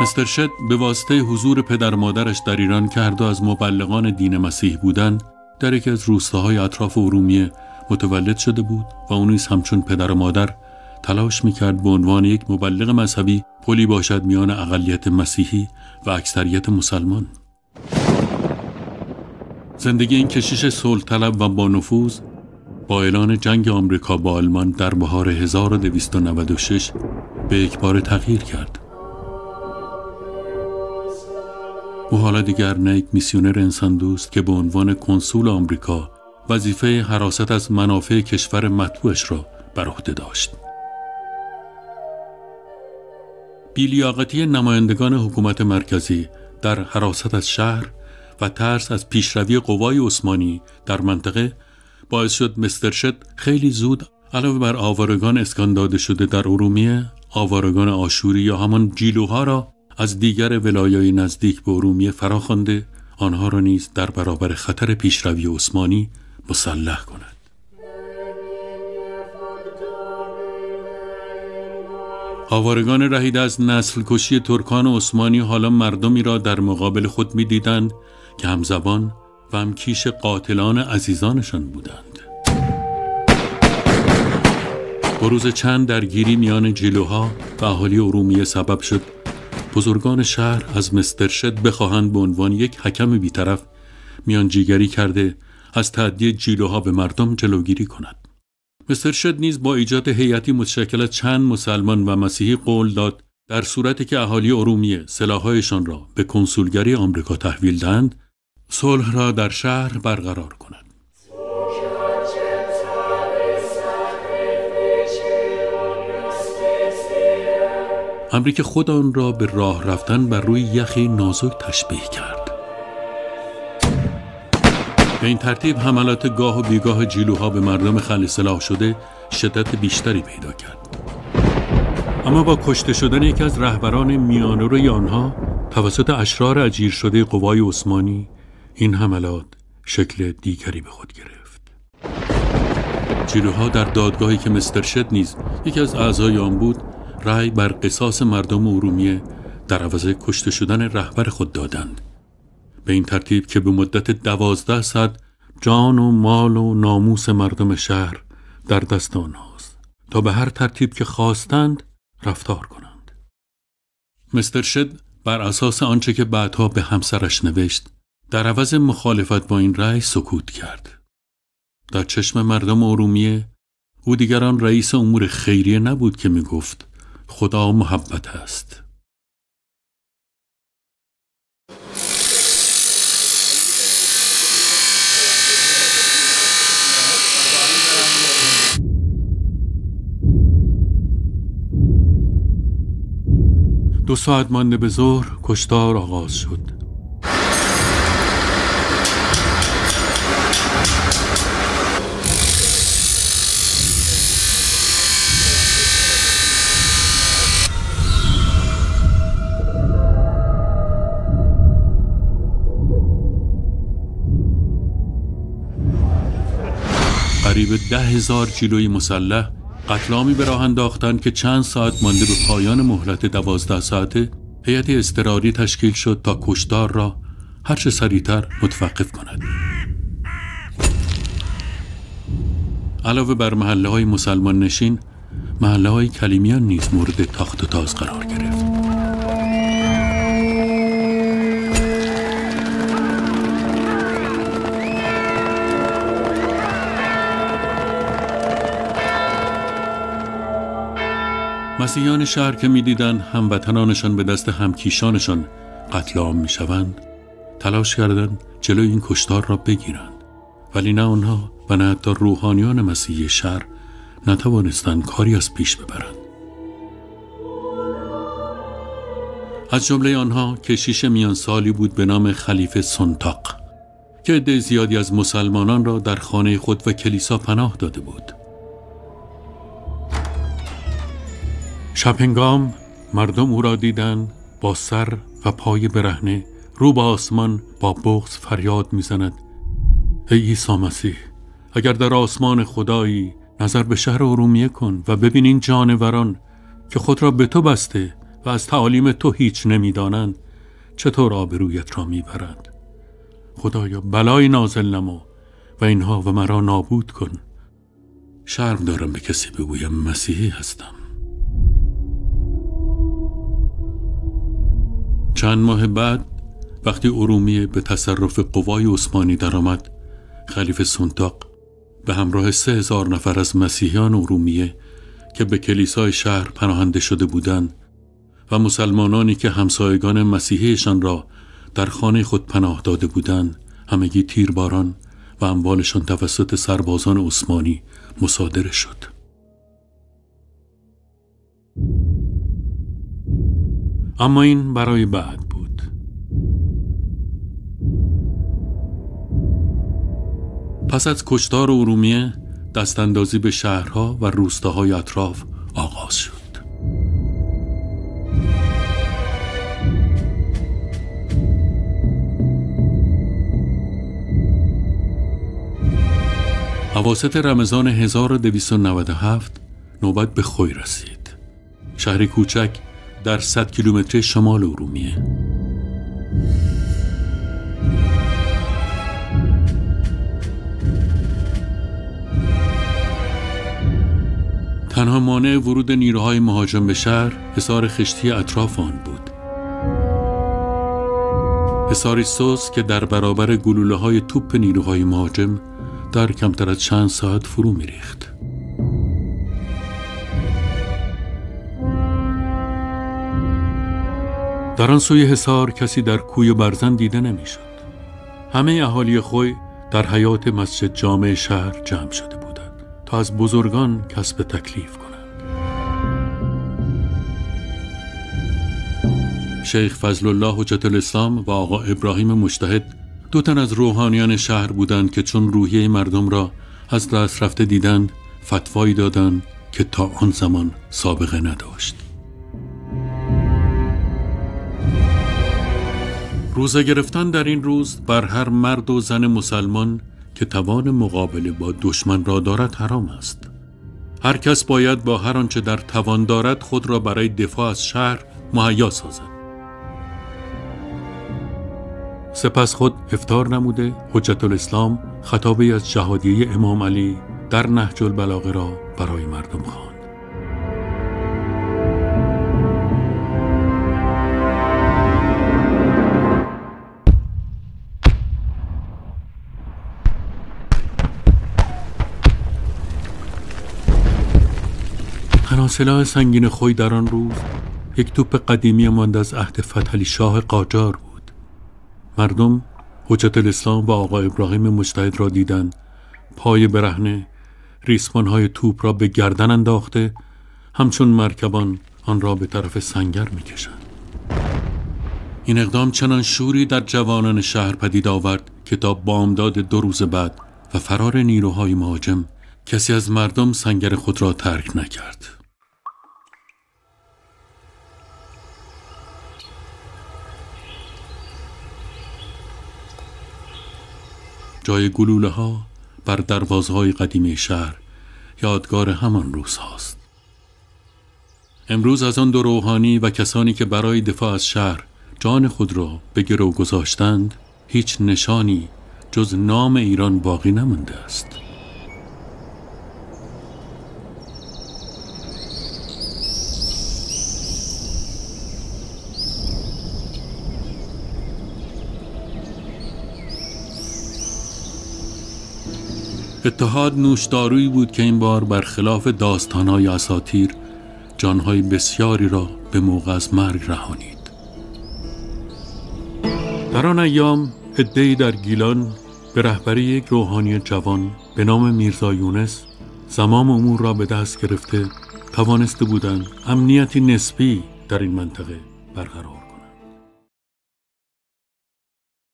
مستر شد به واسطه حضور پدر و مادرش در ایران که هر دو از مبلغان دین مسیح بودند، در یکی از روستاهای اطراف ارومیه متولد شده بود و او نیز همچون پدر و مادر تلاش میکرد به عنوان یک مبلغ مذهبی پلی باشد میان اقلیت مسیحی و اکثریت مسلمان. زندگی این کشیش صلح طلب و با نفوذ با اعلان جنگ آمریکا با آلمان در بهار 1296 به یکباره تغییر کرد. او حالا دیگر نه یک میسیونر انسان دوست که به عنوان کنسول آمریکا وظیفه حراست از منافع کشور مطبوعش را بر عهده داشت. بی‌لیاقتی نمایندگان حکومت مرکزی در حراست از شهر و ترس از پیشروی قوای عثمانی در منطقه باعث شد مستر شد خیلی زود علاوه بر آوارگان اسکان داده شده در ارومیه، آوارگان آشوری یا همان جیلوها را از دیگر ولایای نزدیک به ارومیه فراخوانده، آنها را نیز در برابر خطر پیشروی عثمانی مسلح کند. آوارگان رهیده از نسل کشی ترکان عثمانی حالا مردمی را در مقابل خود می دیدند که همزبان و همکیش قاتلان عزیزانشان بودند. بروز چند درگیری میان جیلوها و اهالی ارومیه سبب شد بزرگان شهر از مستر شد بخواهند به عنوان یک حکم بیطرف میانجیگری کرده از تعدی جیلوها به مردم جلوگیری کند. مستر شد نیز با ایجاد هیئتی متشکل از چند مسلمان و مسیحی قول داد در صورتی که اهالی ارومیه سلاح‌هایشان را به کنسولگری آمریکا تحویل دهند، صلح را در شهر برقرار کند. امری که خود آن را به راه رفتن بر روی یخی نازک تشبیه کرد. به این ترتیب حملات گاه و بیگاه جیلوها به مردم خلع سلاح شده شدت بیشتری پیدا کرد. اما با کشته شدن یکی از رهبران میانه‌روی آنها توسط اشرار اجیر شده قوای عثمانی، این حملات شکل دیگری به خود گرفت. جیلوها در دادگاهی که مستر شد نیز یکی از اعضای آن بود، رأی بر قصاص مردم ارومیه در عوض کشته شدن رهبر خود دادند. به این ترتیب که به مدت 12 ساعت جان و مال و ناموس مردم شهر در دست آنهاست تا به هر ترتیب که خواستند رفتار کنند. مستر شد بر اساس آنچه که بعدها به همسرش نوشت در عوض مخالفت با این رأی سکوت کرد. در چشم مردم ارومیه او دیگر آن رئیس امور خیریه نبود که می گفت خدا محبت است. دو ساعت مانده به ظهر کشتار آغاز شد. قریب 10,000 جیلوی مسلح قتلامی به راه انداختند که چند ساعت مانده به پایان مهلت 12 ساعته هیئت اضطراری تشکیل شد تا کشتار را هرچه سریعتر متوقف کند. علاوه بر محله‌های مسلمان نشین، محله‌های کلیمیان نیز مورد تاخت و تاز قرار گرفت. مسیحیان شهر که می‌دیدند هموطنانشان به دست همکیشانشان قتل عام می‌شوند، تلاش کردند جلوی این کشتار را بگیرند، ولی نه آنها و نه حتی روحانیان مسیحی شهر نتوانستند کاری از پیش ببرند. از جمله آنها کشیش میان سالی بود به نام خلیفه سنتاق که عده زیادی از مسلمانان را در خانه خود و کلیسا پناه داده بود. شبهنگام مردم او را دیدند با سر و پای برهنه رو به آسمان با بغض فریاد می‌زند: ای عیسی مسیح، اگر در آسمان خدایی نظر به شهر ارومیه کن و ببین این جانوران که خود را به تو بسته و از تعالیم تو هیچ نمیدانند چطور آبرویت را میبرند؟ خدایا بلای نازل نما و اینها و مرا نابود کن. شرم دارم به کسی بگویم مسیحی هستم. چند ماه بعد وقتی ارومیه به تصرف قوای عثمانی درآمد، خلیفه سونتاق به همراه 3000 نفر از مسیحیان ارومیه که به کلیسای شهر پناهنده شده بودند و مسلمانانی که همسایگان مسیحیشان را در خانه خود پناه داده بودند، همگی تیرباران و اموالشان توسط سربازان عثمانی مصادره شد. اما این برای بعد بود. پس از کشتار ارومیه، دستاندازی به شهرها و روستاهای اطراف آغاز شد. اواسط رمضان 1297 نوبت به خوی رسید. شهری کوچک در 100 کیلومتری شمال ارومیه. تنها مانع ورود نیروهای مهاجم به شهر حصار خشتی اطراف آن بود. حصاری سوز که در برابر گلوله‌های توپ نیروهای مهاجم در کمتر از چند ساعت فرو می‌ریخت. در آن سوی حصار کسی در کوی و برزن دیده نمی‌شد. همه اهالی خوی در حیاط مسجد جامع شهر جمع شده بودند تا از بزرگان کسب تکلیف کنند. شیخ فضل الله حجت الاسلام و آقا ابراهیم مجتهد 2 تن از روحانیان شهر بودند که چون روحیه مردم را از دست رفته دیدند، فتوایی دادند که تا آن زمان سابقه نداشت. روزه گرفتن در این روز بر هر مرد و زن مسلمان که توان مقابله با دشمن را دارد حرام است. هر کس باید با هر آنچه در توان دارد خود را برای دفاع از شهر مهیا سازد. سپس خود افطار نموده حجت الاسلام خطابی از جهادیه امام علی در نهج البلاغه را برای مردم خواند. تنها سلاح سنگین خوی در آن روز یک توپ قدیمی مانده از عهد فتحعلی شاه قاجار بود. مردم حجت الاسلام و آقا ابراهیم مجتهد را دیدند پای برهنه ریسمان‌های توپ را به گردن انداخته همچون مرکبان آن را به طرف سنگر می‌کشند. این اقدام چنان شوری در جوانان شهر پدید آورد که تا بامداد 2 روز بعد و فرار نیروهای مهاجم کسی از مردم سنگر خود را ترک نکرد. جای گلوله ها بر دروازهای قدیمی شهر یادگار همان روز هاست. امروز از آن 2 روحانی و کسانی که برای دفاع از شهر جان خود را به گرو گذاشتند هیچ نشانی جز نام ایران باقی نمانده است. اتحاد نوشدارویی بود که این بار برخلاف داستان‌های اساطیر جان‌های بسیاری را به موقع از مرگ رهانید. در آن ایام عده‌ای در گیلان به رهبری یک روحانی جوان به نام میرزا یونس زمام امور را به دست گرفته توانسته بودند امنیتی نسبی در این منطقه برقرار